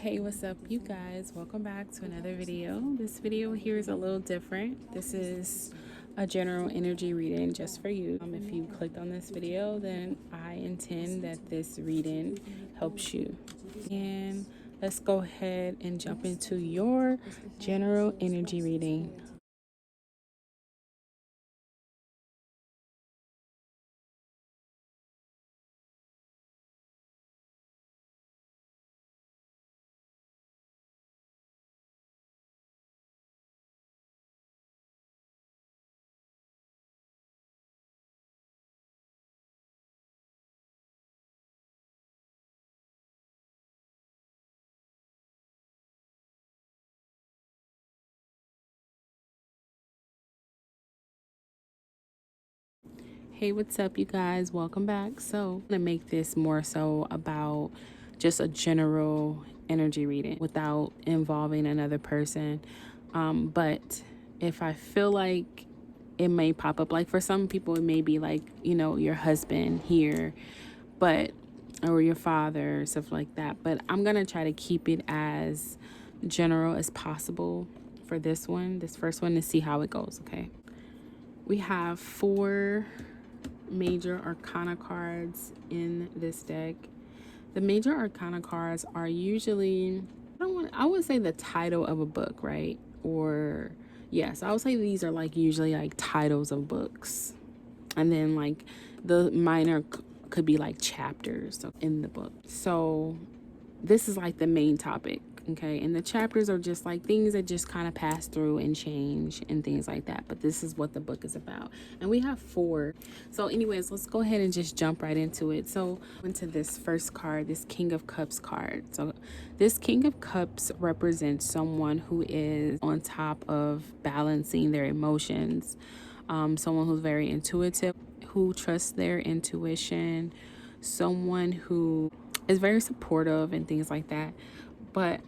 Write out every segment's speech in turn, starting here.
Hey, what's up, you guys? Welcome back to another video. This video here is a little different. This is a general energy reading just for you. If you clicked on this video, then I intend that this reading helps you. And let's go ahead and jump into your general energy reading. Hey, what's up, you guys? Welcome back. So, I'm gonna make this more so about just a general energy reading without involving another person. But if I feel like it may pop up, like for some people, it may be like, your husband here, but or your father, stuff like that. But I'm gonna try to keep it as general as possible for this first one, to see how it goes. Okay. We have four major arcana cards in this deck. The major arcana cards are usually, I would say the title of a book, right? Or yes, I would say these are like usually like titles of books. And then like the minor could be like chapters in the book. So this is like the main topic, okay? And the chapters are just like things that just kind of pass through and change and things like that. But this is what the book is about. And we have four. So anyways, let's go ahead and just jump right into it. So into this first card, this King of Cups card. So this King of Cups represents someone who is on top of balancing their emotions. Someone who's very intuitive, who trusts their intuition, someone who is very supportive and things like that. But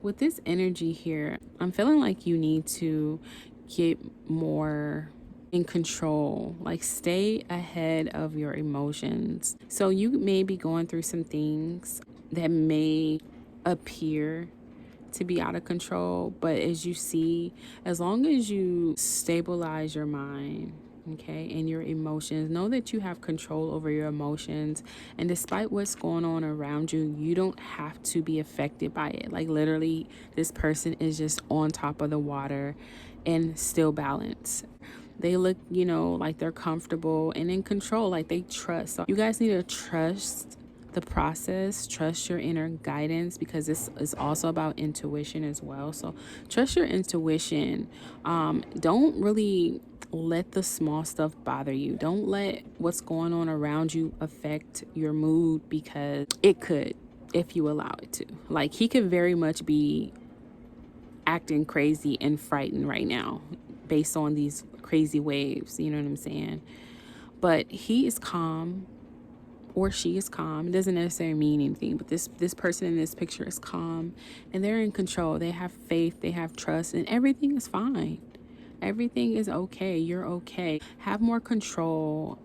with this energy here, I'm feeling like you need to get more in control, like stay ahead of your emotions. So you may be going through some things that may appear to be out of control, but as you see, as long as you stabilize your mind, okay, and your emotions, know that you have control over your emotions. And despite what's going on around you, you don't have to be affected by it. Like literally, this person is just on top of the water and still balanced. They look, like they're comfortable and in control, like they trust. So you guys need to trust the process, trust your inner guidance, because this is also about intuition as well. So trust your intuition. Don't really let the small stuff bother you. Don't let what's going on around you affect your mood, because it could if you allow it to. Like he could very much be acting crazy and frightened right now based on these crazy waves, you know what I'm saying? But he is calm, or she is calm. It doesn't necessarily mean anything, but this person in this picture is calm and they're in control. They have faith, they have trust, and everything is fine. Everything is okay. You're okay. Have more control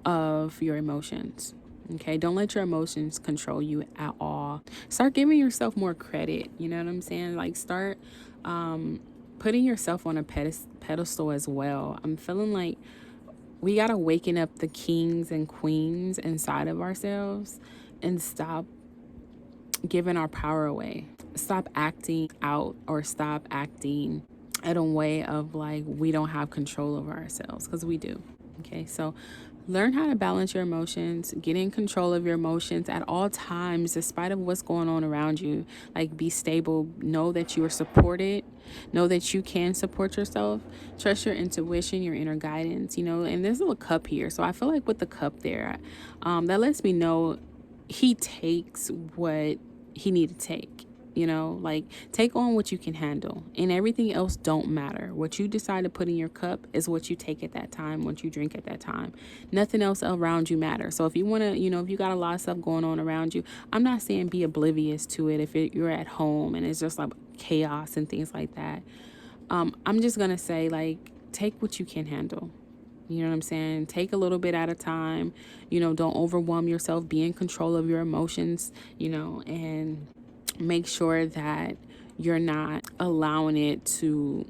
of your emotions. Okay, don't let your emotions control you at all. Start giving yourself more credit. You know what I'm saying? Like start putting yourself on a pedestal as well. I'm feeling like we got to waken up the kings and queens inside of ourselves and stop giving our power away. Stop acting out, or stop acting in a way of like we don't have control over ourselves, because we do. Okay, so learn how to balance your emotions, get in control of your emotions at all times, despite of what's going on around you. Like be stable, know that you are supported, know that you can support yourself, trust your intuition, your inner guidance, and there's a little cup here. So I feel like with the cup there, that lets me know he takes what he need to take. Like take on what you can handle, and everything else don't matter. What you decide to put in your cup is what you take at that time, what you drink at that time. Nothing else around you matters. So if you want to, if you got a lot of stuff going on around you, I'm not saying be oblivious to it. If you're at home and it's just like chaos and things like that, I'm just gonna say, like, take what you can handle. You know what I'm saying? Take a little bit at a time. Don't overwhelm yourself. Be in control of your emotions, and make sure that you're not allowing it to,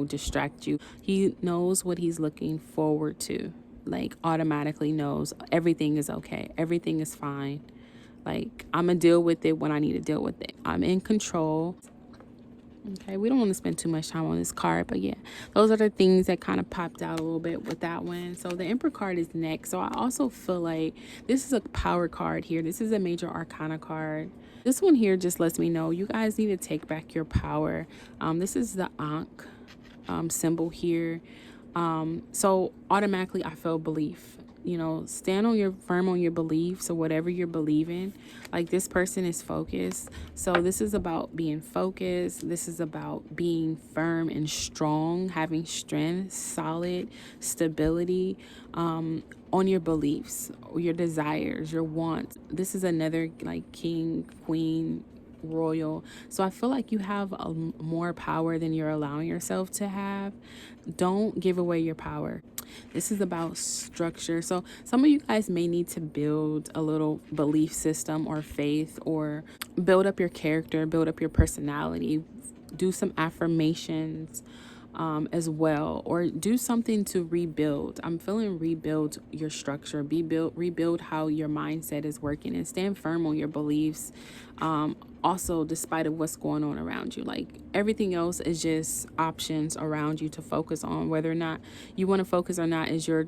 distract you. He knows what he's looking forward to, like automatically knows everything is okay, everything is fine. Like, I'm gonna deal with it when I need to deal with it. I'm in control. Okay, we don't want to spend too much time on this card, but yeah, those are the things that kind of popped out a little bit with that one. So the Emperor card is next. So I also feel like this is a power card here. This is a major arcana card. This one here just lets me know you guys need to take back your power. This is the Ankh symbol here. So automatically I feel belief. Stand on your firm on your beliefs or whatever you're believing. Like, this person is focused. So this is about being focused. This is about being firm and strong, having strength, solid stability on your beliefs, your desires, your wants. This is another like king, queen, royal. So I feel like you have more power than you're allowing yourself to have. Don't give away your power. This is about structure. So some of you guys may need to build a little belief system or faith, or build up your character, build up your personality, do some affirmations as well, or do something to rebuild. I'm feeling rebuild your structure, rebuild how your mindset is working, and stand firm on your beliefs. Also, despite of what's going on around you, like everything else is just options around you to focus on. Whether or not you want to focus or not is your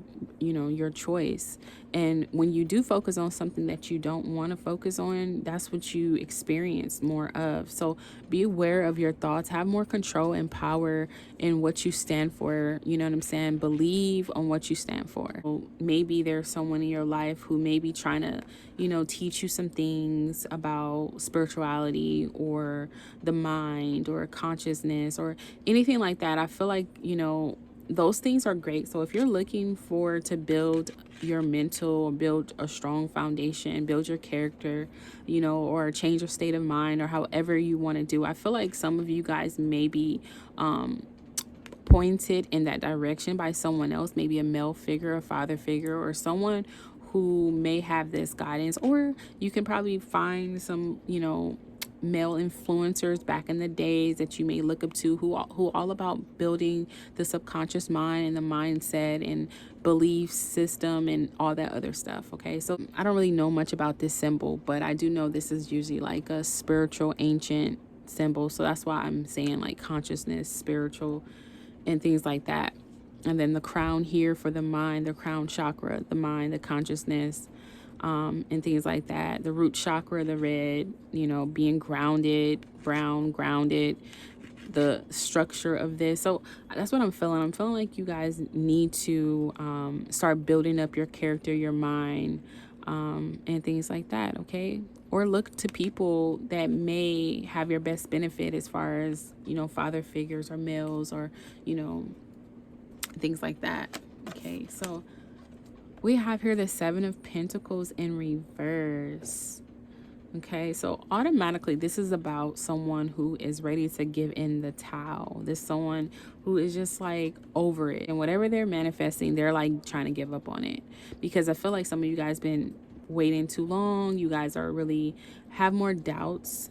choice. And when you do focus on something that you don't want to focus on, that's what you experience more of. So be aware of your thoughts, have more control and power in what you stand for. You know what I'm saying? Believe on what you stand for. So maybe there's someone in your life who may be trying to, teach you some things about spirituality or the mind or consciousness or anything like that. I feel like, those things are great. So if you're looking for to build your mental, build a strong foundation, build your character, or change your state of mind, or however you want to do, I feel like some of you guys may be pointed in that direction by someone else, maybe a male figure, a father figure, or someone who may have this guidance. Or you can probably find some, male influencers back in the days that you may look up to, who all about building the subconscious mind and the mindset and belief system and all that other stuff. Okay, so I don't really know much about this symbol, but I do know this is usually like a spiritual ancient symbol. So that's why I'm saying like consciousness, spiritual, and things like that. And then the crown here for the mind, the crown chakra, the mind, the consciousness, and things like that. The root chakra, the red, being grounded, brown, grounded, the structure of this. So that's what I'm feeling. I'm feeling like you guys need to start building up your character, your mind, and things like that, okay? Or look to people that may have your best benefit as far as, father figures or males or, things like that, okay? So we have here the Seven of Pentacles in reverse. Okay, so automatically this is about someone who is ready to give in the towel. This someone who is just like over it, and whatever they're manifesting, they're like trying to give up on it. Because I feel like some of you guys been waiting too long. You guys are really have more doubts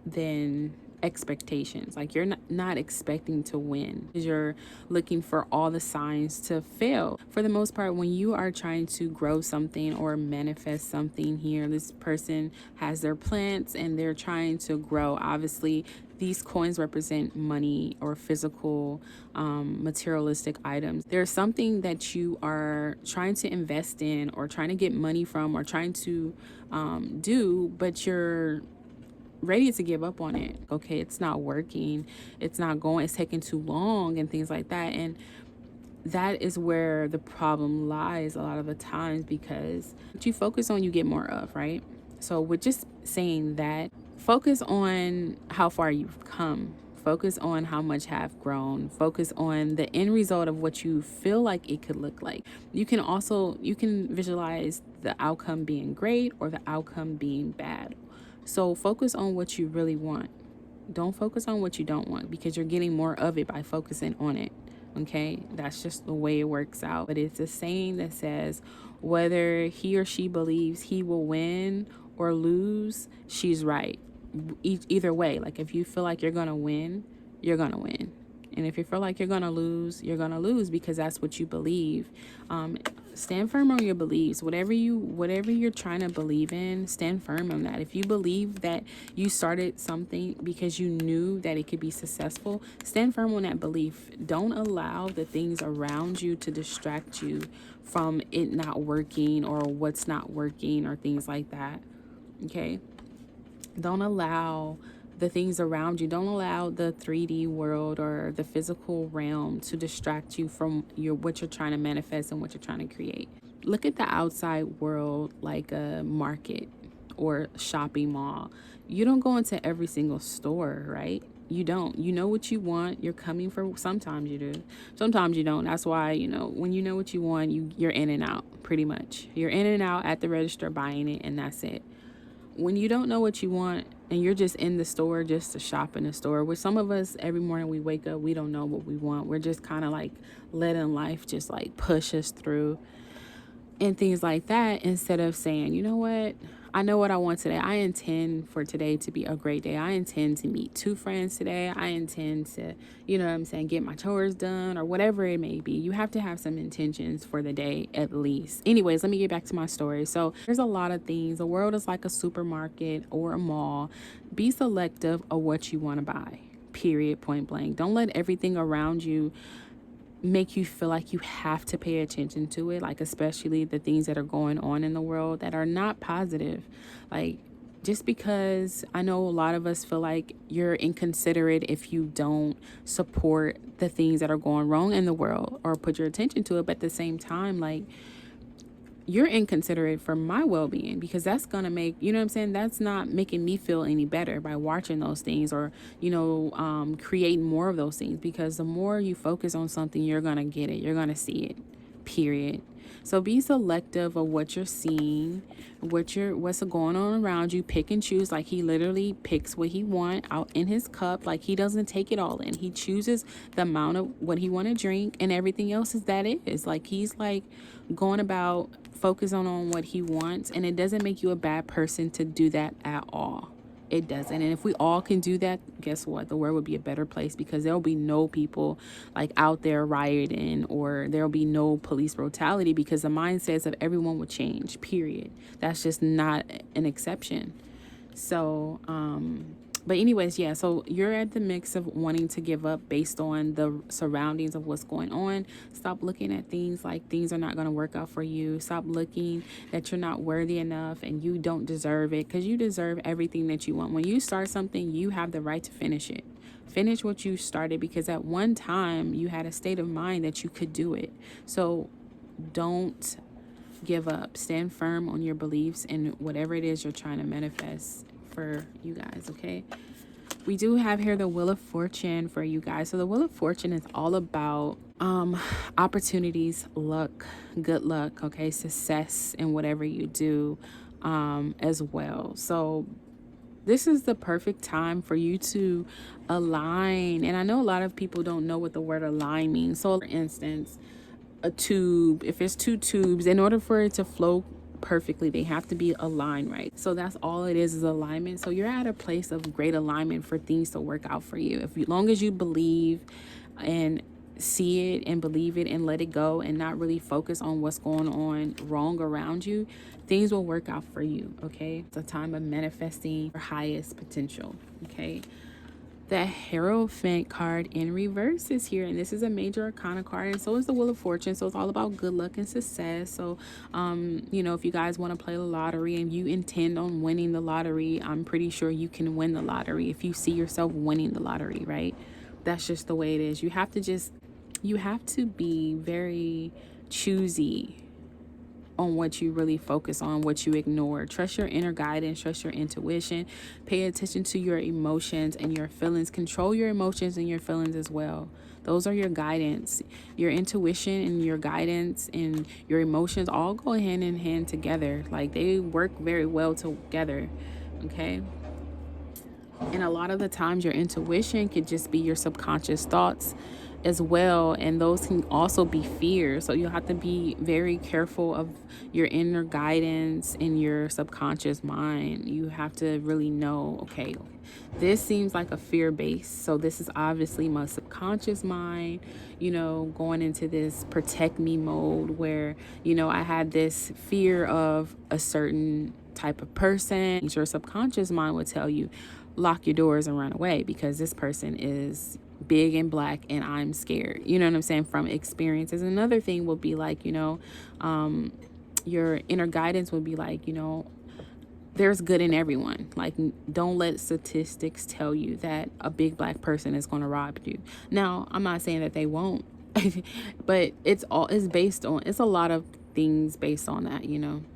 than expectations. Like, you're not expecting to win, you're looking for all the signs to fail. For the most part, when you are trying to grow something or manifest something here, this person has their plants and they're trying to grow. Obviously these coins represent money or physical materialistic items. There's something that you are trying to invest in or trying to get money from or trying to do, but you're ready to give up on it. Okay, it's not working, it's not going, it's taking too long and things like that. And that is where the problem lies a lot of the times, because what you focus on you get more of, right? So with just saying that, focus on how far you've come, focus on how much have grown, focus on the end result of what you feel like it could look like. You can visualize the outcome being great or the outcome being bad. So focus on what you really want. Don't focus on what you don't want, because you're getting more of it by focusing on it. Okay, that's just the way it works out. But it's a saying that says, whether he or she believes he will win or lose, she's right. either way. Like if you feel like you're gonna win, you're gonna win. And if you feel like you're gonna lose, you're gonna lose, because that's what you believe. Stand firm on your beliefs. Whatever you're trying to believe in, stand firm on that. If you believe that you started something because you knew that it could be successful, stand firm on that belief. Don't allow the things around you to distract you from it not working or what's not working or things like that. Okay? Don't allow the things around you, don't allow the 3D world or the physical realm to distract you from what you're trying to manifest and what you're trying to create. Look at the outside world like a market or shopping mall. You don't go into every single store, right? You don't. You know what you want. You're coming for, sometimes you do. Sometimes you don't. That's why, when you know what you want, you're in and out, pretty much. You're in and out at the register buying it, and that's it. When you don't know what you want and you're just in the store just to shop in the store, which some of us, every morning we wake up, we don't know what we want. We're just kind of like letting life just like push us through and things like that, instead of saying, you know what, I know what I want today. I intend for today to be a great day. I intend to meet 2 friends today. I intend to, get my chores done or whatever it may be. You have to have some intentions for the day at least. Anyways, let me get back to my story. So there's a lot of things. The world is like a supermarket or a mall. Be selective of what you want to buy, period, point blank. Don't let everything around you make you feel like you have to pay attention to it, like especially the things that are going on in the world that are not positive. Like, just because I know a lot of us feel like you're inconsiderate if you don't support the things that are going wrong in the world or put your attention to it, but at the same time, like, you're inconsiderate for my well-being, because that's gonna make, that's not making me feel any better by watching those things or creating more of those things, because the more you focus on something, you're gonna get it, you're gonna see it, period. So be selective of what you're seeing, what's going on around you. Pick and choose. Like, he literally picks what he wants out in his cup. Like, he doesn't take it all in. He chooses the amount of what he want to drink, and everything else is that is. Like, he's like going about focusing on what he wants, and it doesn't make you a bad person to do that at all. It doesn't. And if we all can do that, guess what? The world would be a better place, because there'll be no people like out there rioting, or there'll be no police brutality, because the mindsets of everyone will change, period. That's just not an exception. So, but anyways, yeah, so you're at the mix of wanting to give up based on the surroundings of what's going on. Stop looking at things like things are not going to work out for you. Stop looking that you're not worthy enough and you don't deserve it, because you deserve everything that you want. When you start something, you have the right to finish it. Finish what you started, because at one time you had a state of mind that you could do it. So don't give up. Stand firm on your beliefs and whatever it is you're trying to manifest for you guys, okay? We do have here the Wheel of Fortune for you guys. So the Wheel of Fortune is all about opportunities, luck, good luck, okay? Success in whatever you do as well. So this is the perfect time for you to align. And I know a lot of people don't know what the word align means. So for instance, a tube, if it's 2 tubes, in order for it to flow perfectly, they have to be aligned, right? So that's all it is alignment. So you're at a place of great alignment for things to work out for you. As long as you believe and see it and believe it and let it go and not really focus on what's going on wrong around you, things will work out for you, okay? It's a time of manifesting your highest potential, okay? The Hierophant card in reverse is here, and this is a major arcana card, and so is the Wheel of Fortune. So it's all about good luck and success. So if you guys want to play the lottery and you intend on winning the lottery, I'm pretty sure you can win the lottery if you see yourself winning the lottery, right? That's just the way it is. You have to be very choosy on what you really focus on, what you ignore. Trust your inner guidance, trust your intuition, pay attention to your emotions and your feelings. Control your emotions and your feelings as well. Those are your guidance. Your intuition and your guidance and your emotions all go hand in hand together. Like, they work very well together, okay? And a lot of the times your intuition could just be your subconscious thoughts, as well, and those can also be fear. So you have to be very careful of your inner guidance in your subconscious mind. You have to really know, okay, this seems like a fear base, so this is obviously my subconscious mind, going into this protect me mode where, I had this fear of a certain type of person. Your subconscious mind would tell you, lock your doors and run away because this person is big and black and I'm scared. You know what I'm saying? From experiences. Another thing would be like, your inner guidance would be like, there's good in everyone. Like, don't let statistics tell you that a big black person is going to rob you. Now, I'm not saying that they won't, but it's based on, it's a lot of things based on that,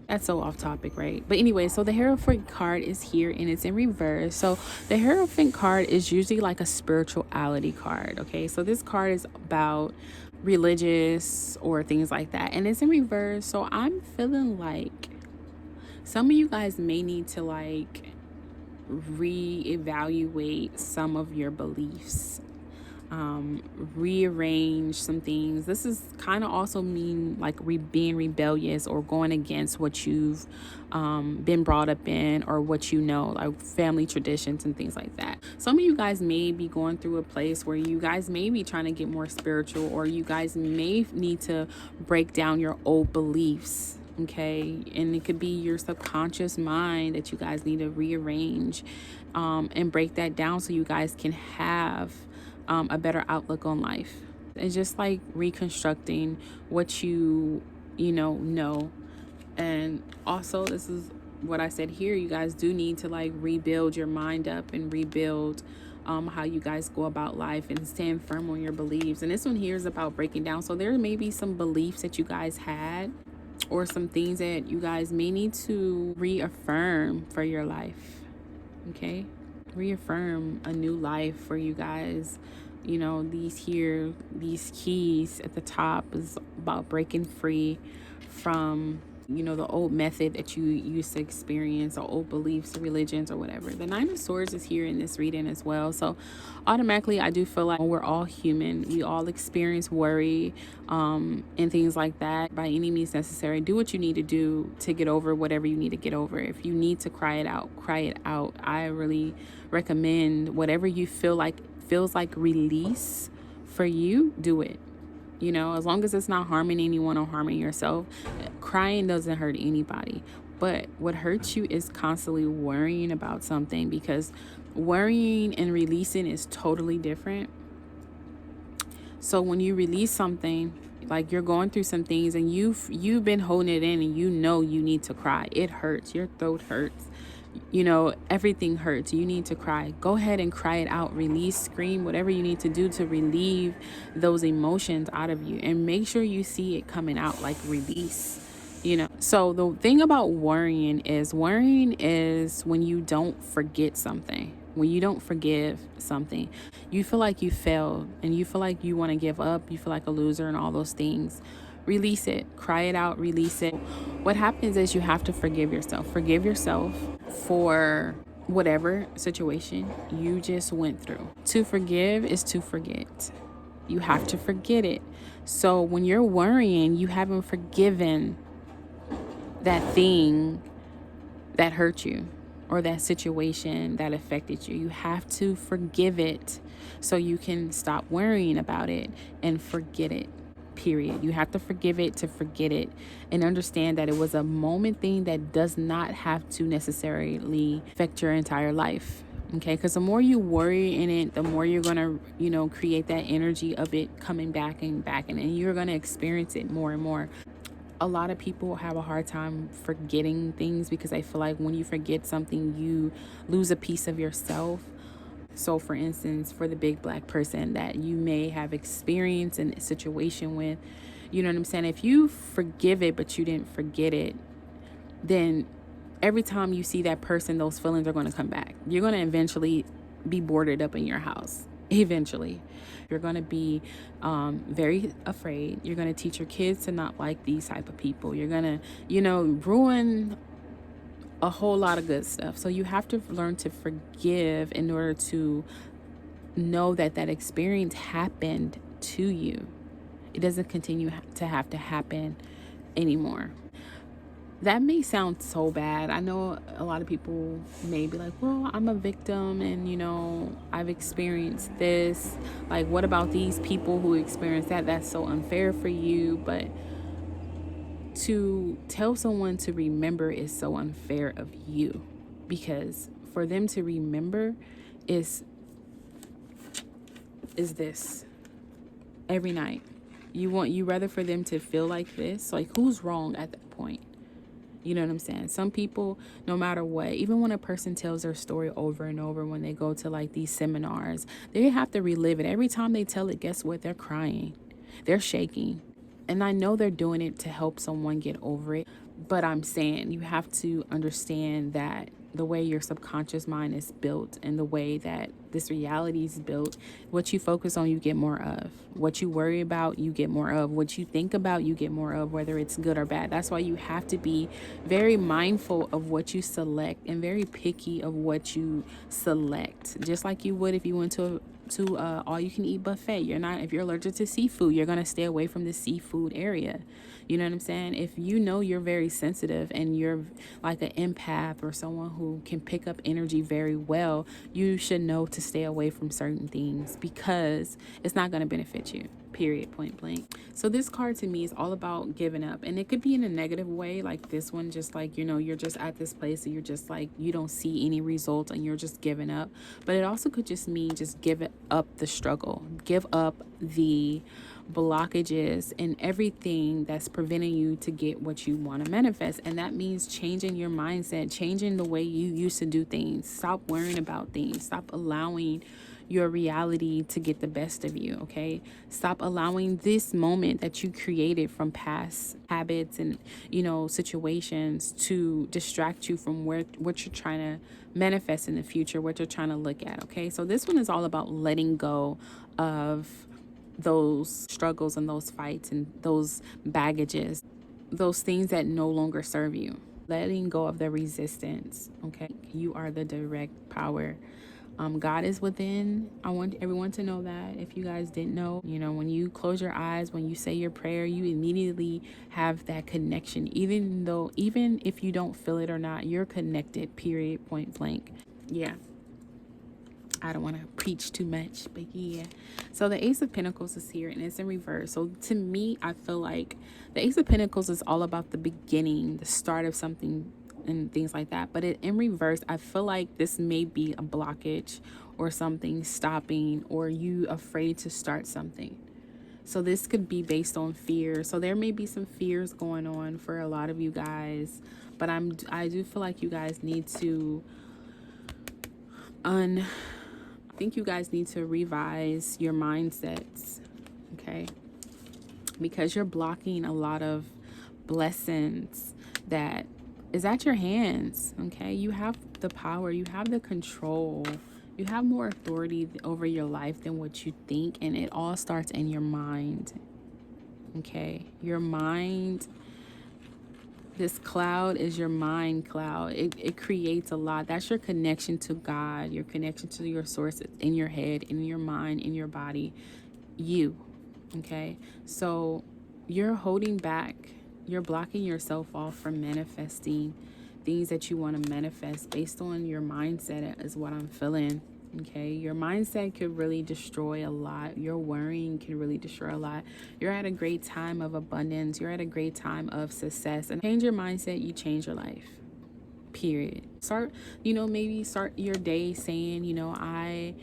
That's so off topic, right? But anyway, so the Hierophant card is here and it's in reverse. So the Hierophant card is usually like a spirituality card, okay? So this card is about religious or things like that, and it's in reverse. So I'm feeling like some of you guys may need to like reevaluate some of your beliefs, rearrange some things. This is kind of also mean like being rebellious or going against what you've been brought up in or what like family traditions and things like that. Some of you guys may be going through a place where you guys may be trying to get more spiritual, or you guys may need to break down your old beliefs. Okay, and it could be your subconscious mind that you guys need to rearrange and break that down so you guys can have a better outlook on life. It's just like reconstructing what you know. And also, this is what I said here, you guys do need to like rebuild your mind up and rebuild how you guys go about life and stand firm on your beliefs. And this one here is about breaking down. So there may be some beliefs that you guys had, or some things that you guys may need to reaffirm for your life. Okay, reaffirm a new life for you guys. These keys at the top is about breaking free from the old method that you used to experience, or old beliefs, religions, or whatever. The Nine of Swords is here in this reading as well. So automatically I do feel like we're all human. We all experience worry and things like that. By any means necessary, do what you need to do to get over whatever you need to get over. If you need to cry it out, cry it out. I really recommend whatever you feel like feels like release for you, do it. As long as it's not harming anyone or harming yourself. Crying doesn't hurt anybody. But what hurts you is constantly worrying about something, because worrying and releasing is totally different. So when you release something, like you're going through some things and you've been holding it in, and you need to cry. It hurts. Your throat hurts. Everything hurts. You need to cry. Go ahead and cry it out. Release, scream, whatever you need to do to relieve those emotions out of you, and make sure you see it coming out, like release. So the thing about worrying is when you don't forget something, when you don't forgive something. You feel like you failed and you feel like you want to give up, you feel like a loser and all those things. Release it, cry it out, release it. What happens is you have to forgive yourself. Forgive yourself for whatever situation you just went through. To forgive is to forget. You have to forget it. So when you're worrying, you haven't forgiven that thing that hurt you, or that situation that affected you. You have to forgive it so you can stop worrying about it and forget it. Period. You have to forgive it to forget it, and understand that it was a moment thing that does not have to necessarily affect your entire life. Okay, because the more you worry in it, the more you're gonna create that energy of it coming back and back, and you're gonna experience it more and more. A lot of people have a hard time forgetting things because they feel like when you forget something, you lose a piece of yourself. So for instance, for the big black person that you may have experienced in a situation with, you know what I'm saying? If you forgive it, but you didn't forget it, then every time you see that person, those feelings are going to come back. You're going to eventually be boarded up in your house. Eventually. You're going to be very afraid. You're going to teach your kids to not like these type of people. You're going to, ruin a whole lot of good stuff. So you have to learn to forgive in order to know that that experience happened to you. It doesn't continue to have to happen anymore. That may sound so bad. I know a lot of people may be like, well, I'm a victim and, I've experienced this. Like, what about these people who experience that? That's so unfair for you. But to tell someone to remember is so unfair of you, because for them to remember is this every night. You rather for them to feel like this. Like, who's wrong at that point? You know what I'm saying? Some people, no matter what, even when a person tells their story over and over, when they go to like these seminars, they have to relive it. Every time they tell it, guess what? They're crying. They're shaking. And I know they're doing it to help someone get over it. But I'm saying you have to understand that the way your subconscious mind is built and the way that this reality is built, what you focus on, you get more of. What you worry about, you get more of. What you think about, you get more of, whether it's good or bad. That's why you have to be very mindful of what you select and very picky of what you select. Just like you would if you went to all you can eat buffet. If you're allergic to seafood, you're going to stay away from the seafood area. You know what I'm saying? If you know you're very sensitive and you're like an empath or someone who can pick up energy very well, you should know to stay away from certain things because it's not going to benefit you. Period, point blank. So this card to me is all about giving up, and it could be in a negative way, like this one, just like, you're just at this place and you're just like, you don't see any results and you're just giving up. But it also could just mean just give up the struggle, give up the blockages and everything that's preventing you to get what you want to manifest. And that means changing your mindset, changing the way you used to do things. Stop worrying about things. Stop allowing your reality to get the best of you, okay? Stop allowing this moment that you created from past habits and, situations to distract you from what you're trying to manifest in the future, what you're trying to look at, okay? So this one is all about letting go of those struggles and those fights and those baggages, those things that no longer serve you. Letting go of the resistance, okay? You are the direct power. God is within. I want everyone to know that. If you guys didn't know, when you close your eyes, when you say your prayer, you immediately have that connection. Even if you don't feel it or not, you're connected, period, point blank. Yeah. I don't want to preach too much, but yeah. So the Ace of Pentacles is here and it's in reverse. So to me, I feel like the Ace of Pentacles is all about the beginning, the start of something and things like that. But in reverse, I feel like this may be a blockage or something stopping, or you afraid to start something. So this could be based on fear. So there may be some fears going on for a lot of you guys, but I do feel like you guys need to I think you guys need to revise your mindsets, okay? Because you're blocking a lot of blessings that is at your hands, okay? You have the power, you have the control, you have more authority over your life than what you think, and it all starts in your mind, okay? Your mind, this cloud is your mind cloud. It creates a lot. That's your connection to God, your connection to your source in your head, in your mind, in your body, you, okay? So you're holding back. You're blocking yourself off from manifesting things that you want to manifest based on your mindset is what I'm feeling. Okay, your mindset could really destroy a lot. Your worrying can really destroy a lot. You're at a great time of abundance. You're at a great time of success. And change your mindset, you change your life. Period. Maybe start your day saying, I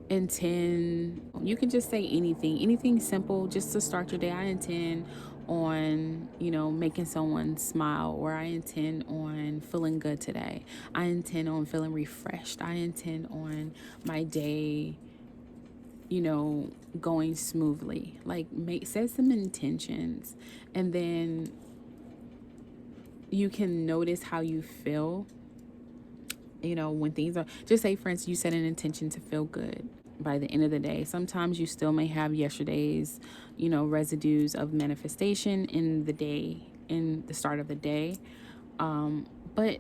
intend, you can just say anything simple just to start your day. I intend on making someone smile, or I intend on feeling good today. I intend on feeling refreshed. I intend on my day going smoothly. Like, set some intentions, and then you can notice how you feel when things are, just say for instance you set an intention to feel good by the end of the day. Sometimes you still may have yesterday's residues of manifestation in the day, in the start of the day, but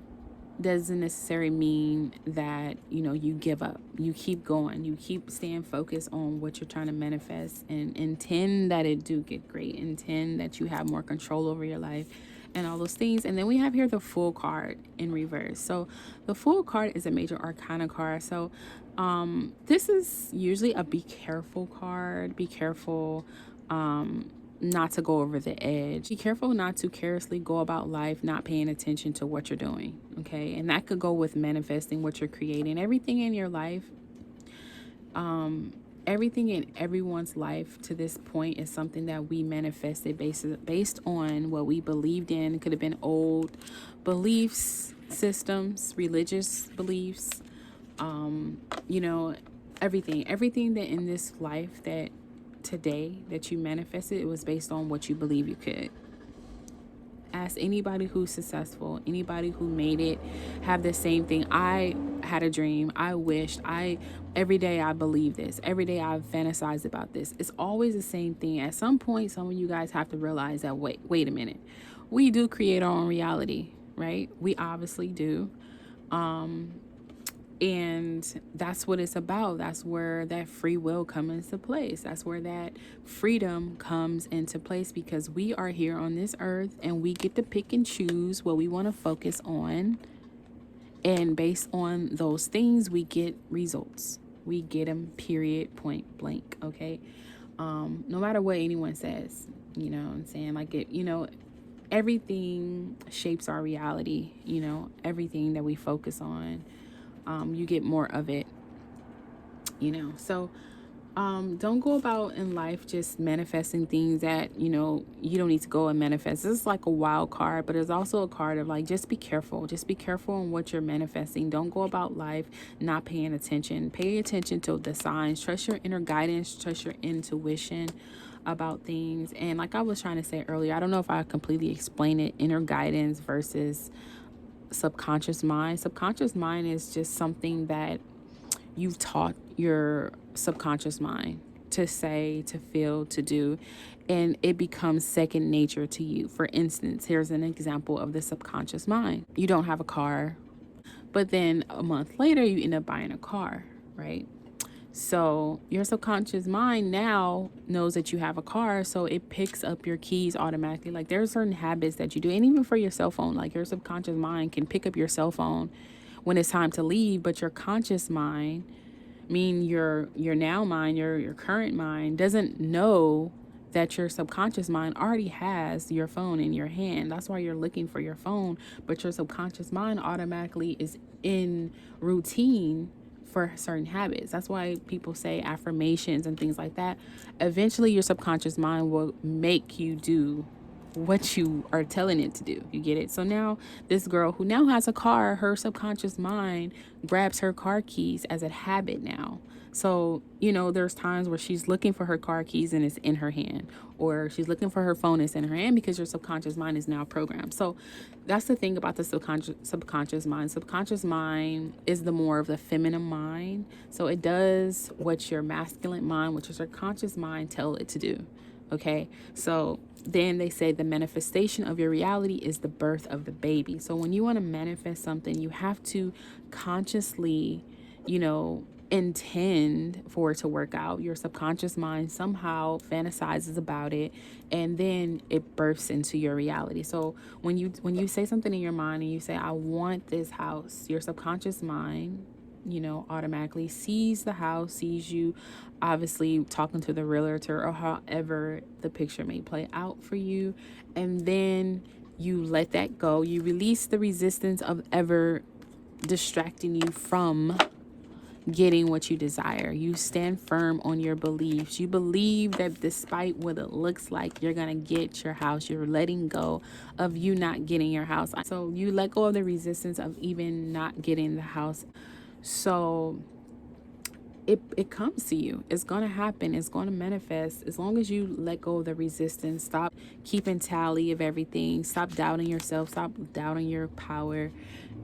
doesn't necessarily mean that, you know, you give up. You keep going. You keep staying focused on what you're trying to manifest, and intend that it do get great. Intend that you have more control over your life and all those things. And then we have here the Fool card in reverse. So the Fool card is a major arcana card. So this is usually a be careful card. Be careful not to go over the edge. Be careful not to carelessly go about life not paying attention to what you're doing, okay? And that could go with manifesting what you're creating. Everything in your life, everything in everyone's life to this point is something that we manifested based on what we believed in. It could have been old beliefs, systems, religious beliefs, you know, everything that in this life that today that you manifested, it was based on what you believe you could. Ask anybody who's successful, anybody who made it, have the same thing. I had a dream. I wished. Every day I believe this. Every day I fantasize about this. It's always the same thing. At some point, some of you guys have to realize that wait a minute. We do create our own reality, right? We obviously do. And that's what it's about. That's where that free will comes into place. That's where that freedom comes into place, because we are here on this earth and we get to pick and choose what we want to focus on. And based on those things, we get results. We get them, period, point blank. Okay. No matter what anyone says, you know what I'm saying? Like, everything shapes our reality, everything that we focus on. You get more of it, so don't go about in life just manifesting things that you don't need to go and manifest. This is like a wild card, but it's also a card of like, just be careful on what you're manifesting. Don't go about life not paying attention. Pay attention to the signs. Trust your inner guidance. Trust your intuition about things. And like I was trying to say earlier, I don't know if I completely explained it, inner guidance versus subconscious mind. Subconscious mind is just something that you've taught your subconscious mind to say, to feel, to do, and it becomes second nature to you. For instance, here's an example of the subconscious mind. You don't have a car, but then a month later you end up buying a car, right? So your subconscious mind now knows that you have a car, so it picks up your keys automatically. Like, there are certain habits that you do, and even for your cell phone, like your subconscious mind can pick up your cell phone when it's time to leave, but your conscious mind, your now mind, your current mind, doesn't know that your subconscious mind already has your phone in your hand. That's why you're looking for your phone, but your subconscious mind automatically is in routine for certain habits. That's why people say affirmations and things like that. Eventually your subconscious mind will make you do what you are telling it to do. You get it? So now this girl who now has a car, her subconscious mind grabs her car keys as a habit now. So, there's times where she's looking for her car keys and it's in her hand, or she's looking for her phone, it's in her hand, because your subconscious mind is now programmed. So that's the thing about the subconscious mind. Subconscious mind is the more of the feminine mind. So it does what your masculine mind, which is your conscious mind, tell it to do. Okay, so then they say the manifestation of your reality is the birth of the baby. So when you want to manifest something, you have to consciously, intend for it to work out. Your subconscious mind somehow fantasizes about it, and then it births into your reality. So when you say something in your mind and you say, I want this house, your subconscious mind automatically sees the house, sees you obviously talking to the realtor or however the picture may play out for you. And then you let that go. You release the resistance of ever distracting you from getting what you desire. You stand firm on your beliefs. You believe that despite what it looks like, you're going to get your house. You're letting go of you not getting your house. So you let go of the resistance of even not getting the house. So it comes to you. It's going to happen. It's going to manifest. As long as you let go of the resistance, stop keeping tally of everything, stop doubting yourself, stop doubting your power,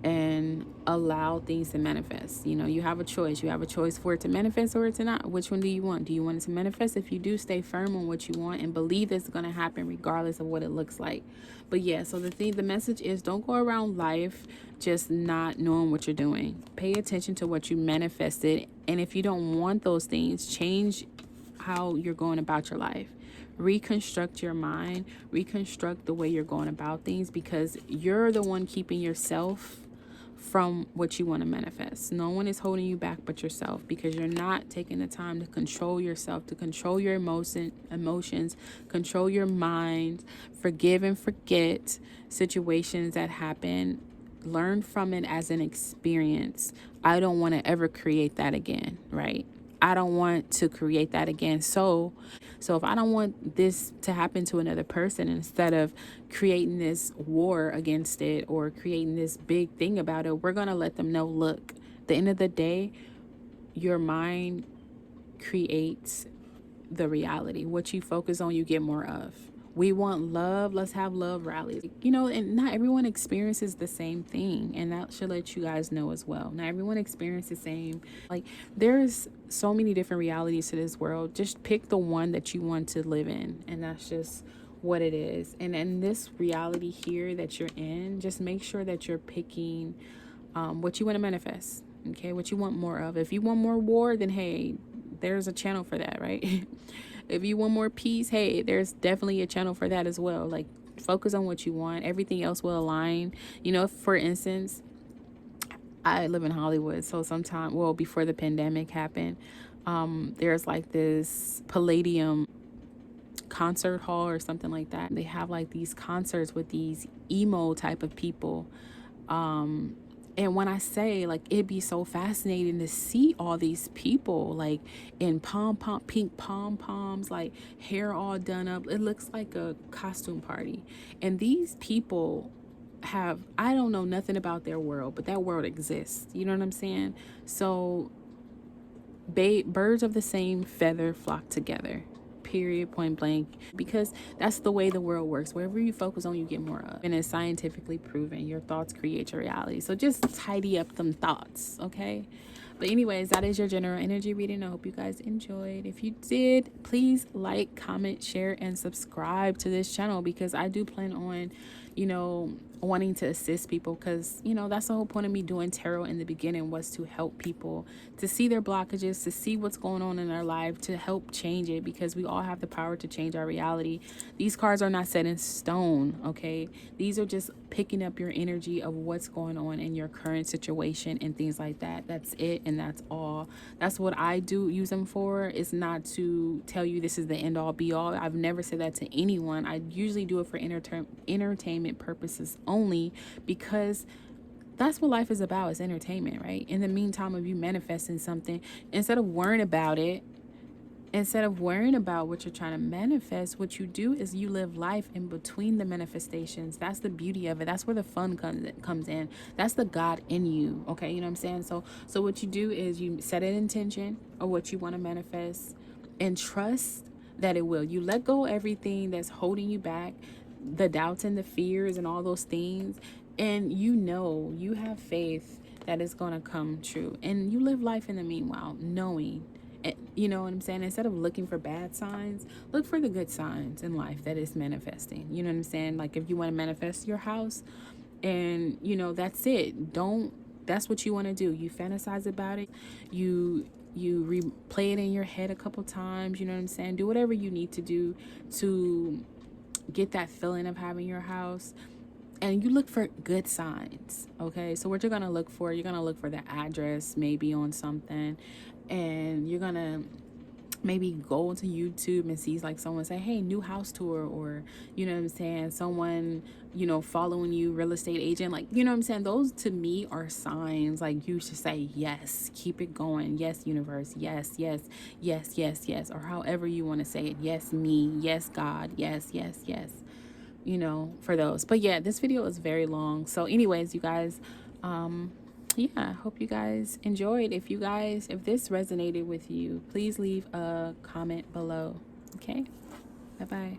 and allow things to manifest. You know, you have a choice. You have a choice for it to manifest or it to not. Which one do you want? Do you want it to manifest? If you do, stay firm on what you want and believe it's going to happen regardless of what it looks like. But yeah, so the message is, don't go around life just not knowing what you're doing. Pay attention to what you manifested. And if you don't want those things, change how you're going about your life. Reconstruct your mind, reconstruct the way you're going about things, because you're the one keeping yourself from what you want to manifest. No one is holding you back but yourself, because you're not taking the time to control yourself, to control your emotions, control your mind, forgive and forget situations that happen. Learn from it as an experience. I don't want to ever create that again, right? I don't want to create that again. So if I don't want this to happen to another person, instead of creating this war against it or creating this big thing about it, we're going to let them know, look, at the end of the day, your mind creates the reality. What you focus on, you get more of. We want love. Let's have love rallies. You know, and not everyone experiences the same thing. And that should let you guys know as well. Not everyone experiences the same. Like, there's so many different realities to this world. Just pick the one that you want to live in. And that's just what it is. And in this reality here that you're in, just make sure that you're picking what you want to manifest. Okay, what you want more of. If you want more war, then hey, there's a channel for that, right? If you want more peace, hey, there's definitely a channel for that as well. Like, focus on what you want. Everything else will align. You know, for instance, I live in Hollywood, so sometime, well, before the pandemic happened, there's like this Palladium concert hall or something like that. They have like these concerts with these emo type of people. And when I say, like, it'd be so fascinating to see all these people, like, in pink pom-poms, like, hair all done up. It looks like a costume party. And these people have, I don't know nothing about their world, but that world exists. You know what I'm saying? So, birds of the same feather flock together. Period, point blank, because that's the way the world works. Wherever you focus on, you get more of. And it's scientifically proven. Your thoughts create your reality. So just tidy up them thoughts, okay? But anyways, that is your general energy reading. I hope you guys enjoyed. If you did, please like, comment, share, and subscribe to this channel, because I do plan on, you know, wanting to assist people, because, you know, that's the whole point of me doing tarot in the beginning, was to help people to see their blockages, to see what's going on in their life, to help change it, because we all have the power to change our reality. These cards are not set in stone, okay? These are just picking up your energy of what's going on in your current situation and things like that. That's it, and that's all. That's what I do use them for. It's not to tell you this is the end all be all. I've never said that to anyone. I usually do it for entertainment purposes only, because that's what life is about, is entertainment, right? In the meantime of you manifesting something, instead of worrying about it, instead of worrying about what you're trying to manifest, what you do is you live life in between the manifestations. That's the beauty of it. That's where the fun comes in. That's the God in you, okay? You know what I'm saying? So what you do is you set an intention of what you want to manifest and trust that it will. You let go everything that's holding you back, the doubts and the fears and all those things, and you know, you have faith that it's going to come true. And you live life in the meanwhile, knowing, you know what I'm saying? Instead of looking for bad signs, look for the good signs in life that is manifesting. You know what I'm saying? Like, if you want to manifest your house, and, you know, that's it. That's what you want to do. You fantasize about it. You replay it in your head a couple times. You know what I'm saying? Do whatever you need to do to get that feeling of having your house. And you look for good signs, okay? So what you're going to look for, you're going to look for the address maybe on something, and you're going to maybe go to YouTube and see, like, someone say, hey, new house tour, or, you know what I'm saying, someone, you know, following you, real estate agent, like, you know what I'm saying? Those to me are signs. Like, you should say yes, keep it going, yes, universe, yes, yes, yes, yes, yes, or however you want to say it. Yes, me, yes, God, yes, yes, yes, you know, for those. But yeah, this video is very long. So anyways, you guys, yeah, I hope you guys enjoyed. If this resonated with you, please leave a comment below. Okay, bye bye.